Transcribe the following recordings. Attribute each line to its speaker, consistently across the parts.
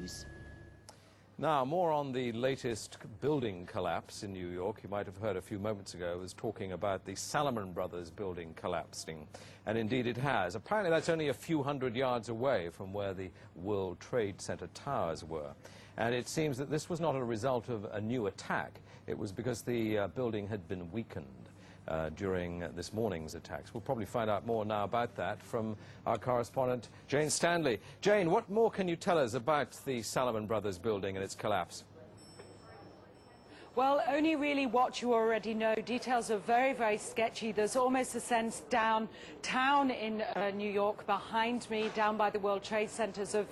Speaker 1: News.
Speaker 2: Now, more on the latest building collapse in New York. You might have heard a few moments ago I was talking about the Salomon Brothers building collapsing. And indeed it has. Apparently that's only a few hundred yards away from where the World Trade Center towers were. And it seems that this was not a result of a new attack. It was because the building had been weakened during this morning's attacks. We'll probably find out more now about that from our correspondent, Jane Stanley. Jane, what more can you tell us about the Salomon Brothers building and its collapse?
Speaker 3: Well, only really what you already know. Details are very, very sketchy. There's almost a sense downtown in New York behind me, down by the World Trade Centers, of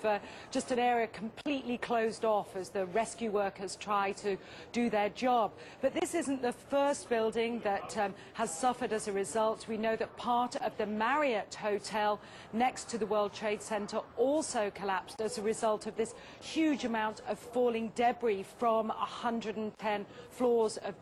Speaker 3: just an area completely closed off as the rescue workers try to do their job. But this isn't the first building that has suffered as a result. We know that part of the Marriott Hotel next to the World Trade Center also collapsed as a result of this huge amount of falling debris from 110 floors of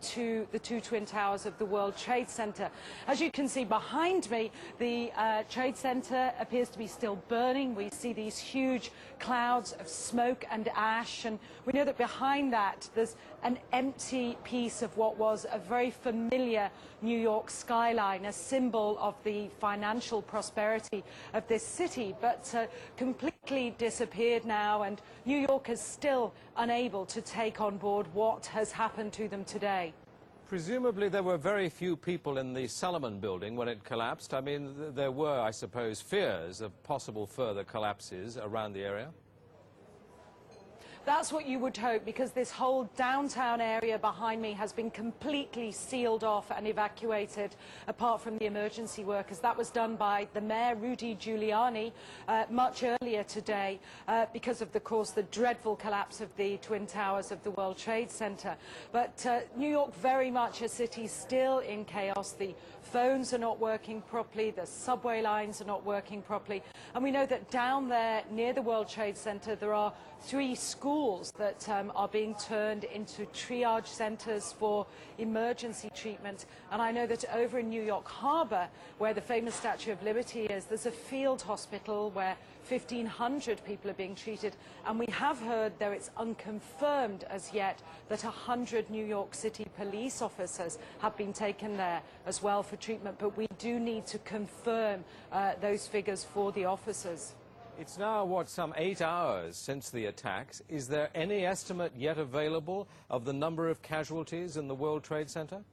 Speaker 3: the two twin towers of the World Trade Center. As you can see behind me, the Trade Center appears to be still burning. We see these huge clouds of smoke and ash, and we know that behind that there's an empty piece of what was a very familiar New York skyline, a symbol of the financial prosperity of this city, but completely disappeared now, and New York is still unable to take on board what has happened to them today.
Speaker 2: Presumably there were very few people in the Salomon building when it collapsed. I mean, there were, I suppose, fears of possible further collapses around the area.
Speaker 3: That's what you would hope, because this whole downtown area behind me has been completely sealed off and evacuated, apart from the emergency workers. That was done by the mayor, Rudy Giuliani, much earlier today because of, course, the dreadful collapse of the Twin Towers of the World Trade Center. But New York, very much a city still in chaos. The phones are not working properly, the subway lines are not working properly, and we know that down there near the World Trade Center there are 3 schools that are being turned into triage centers for emergency treatment. And I know that over in New York Harbor, where the famous Statue of Liberty is, there's a field hospital where 1,500 people are being treated. And we have heard, though it's unconfirmed as yet, that 100 New York City police officers have been taken there as well for treatment. But we do need to confirm those figures for the officers.
Speaker 2: It's now, what, some 8 hours since the attacks. Is there any estimate yet available of the number of casualties in the World Trade Center?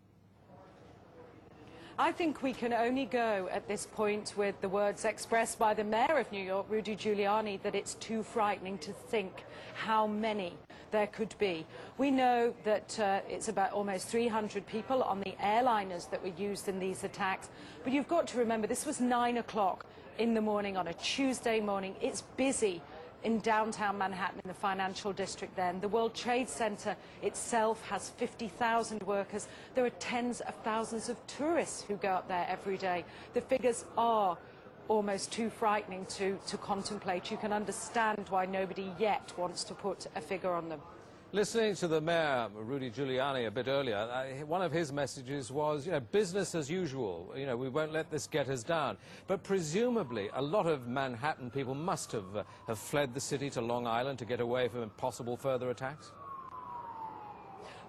Speaker 3: I think we can only go at this point with the words expressed by the mayor of New York, Rudy Giuliani, that it's too frightening to think how many there could be. We know that it's about almost 300 people on the airliners that were used in these attacks. But you've got to remember, this was 9 o'clock in the morning on a Tuesday morning. It's busy in downtown Manhattan, in the financial district then. The World Trade Center itself has 50,000 workers. There are tens of thousands of tourists who go up there every day. The figures are almost too frightening to contemplate. You can understand why nobody yet wants to put a figure on them.
Speaker 2: Listening to the mayor, Rudy Giuliani, a bit earlier, one of his messages was, business as usual. We won't let this get us down. But presumably, a lot of Manhattan people must have fled the city to Long Island to get away from possible further attacks.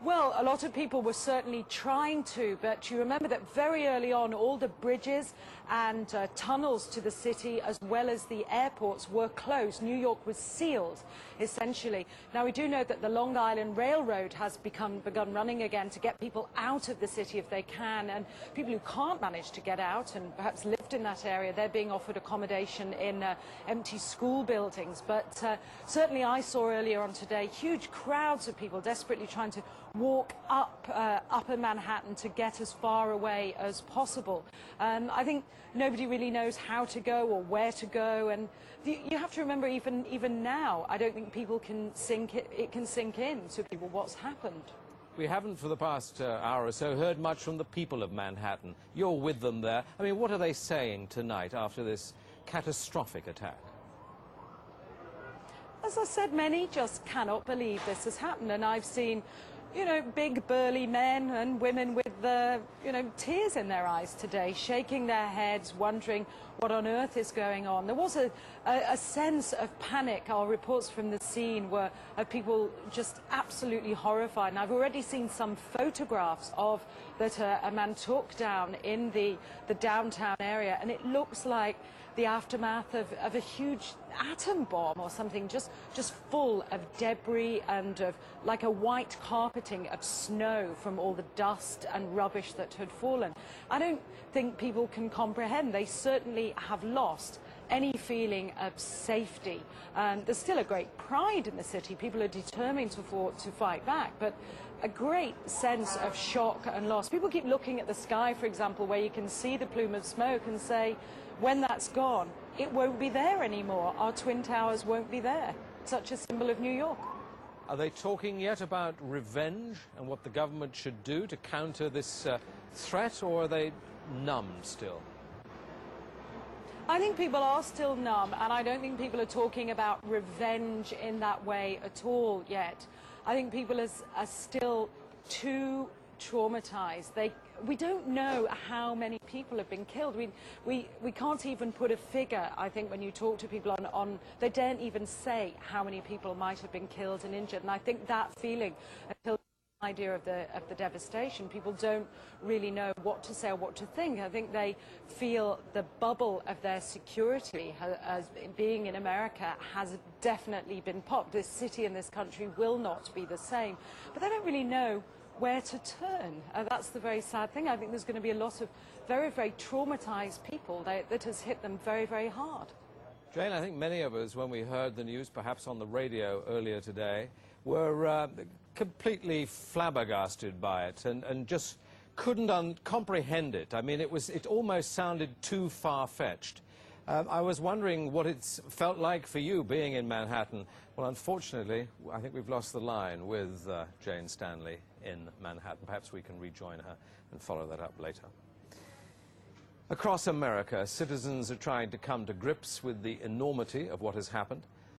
Speaker 3: Well, a lot of people were certainly trying to, but you remember that very early on, all the bridges and tunnels to the city, as well as the airports, were closed. New York was sealed, essentially. Now, we do know that the Long Island Railroad has begun running again to get people out of the city if they can, and people who can't manage to get out and perhaps lived in that area, they're being offered accommodation in empty school buildings. But certainly I saw earlier on today huge crowds of people desperately trying to walk up upper Manhattan to get as far away as possible. I think nobody really knows how to go or where to go, and you have to remember, even now, I don't think people can it can sink in to people what's happened.
Speaker 2: We haven't for the past hour or so heard much from the people of Manhattan. You're with them there. I mean, what are they saying tonight after this catastrophic attack?
Speaker 3: As I said, many just cannot believe this has happened, and I've seen you know, big burly men and women with, you know, tears in their eyes today, shaking their heads, wondering what on earth is going on. There was a sense of panic. Our reports from the scene were of people just absolutely horrified. And I've already seen some photographs of that a man took down in the downtown area, and it looks like the aftermath of a huge atom bomb or something, just full of debris and of like a white carpeting of snow from all the dust and rubbish that had fallen. I don't think people can comprehend. They certainly have lost any feeling of safety. There's still a great pride in the city. People are determined to fight back, but a great sense of shock and loss. People keep looking at the sky, for example, where you can see the plume of smoke and say, when that's gone, it won't be there anymore. Our Twin Towers won't be there. Such a symbol of New York.
Speaker 2: Are they talking yet about revenge and what the government should do to counter this threat, or are they numb still?
Speaker 3: I think people are still numb, and I don't think people are talking about revenge in that way at all yet. I think people are still too traumatized. We don't know how many people have been killed. We can't even put a figure. I think when you talk to people on they daren't even say how many people might have been killed and injured. And I think that feeling, until the idea of the devastation, people don't really know what to say or what to think. I think they feel the bubble of their security as being in America has definitely been popped. This city and this country will not be the same. But they don't really know where to turn. That's the very sad thing. I think there's going to be a lot of very, very traumatized people that has hit them very, very hard.
Speaker 2: Jane, I think many of us, when we heard the news, perhaps on the radio earlier today, were completely flabbergasted by it and just couldn't comprehend it. I mean, it almost sounded too far-fetched. I was wondering what it's felt like for you being in Manhattan. Well, unfortunately, I think we've lost the line with Jane Stanley in Manhattan. Perhaps we can rejoin her and follow that up later. Across America, citizens are trying to come to grips with the enormity of what has happened.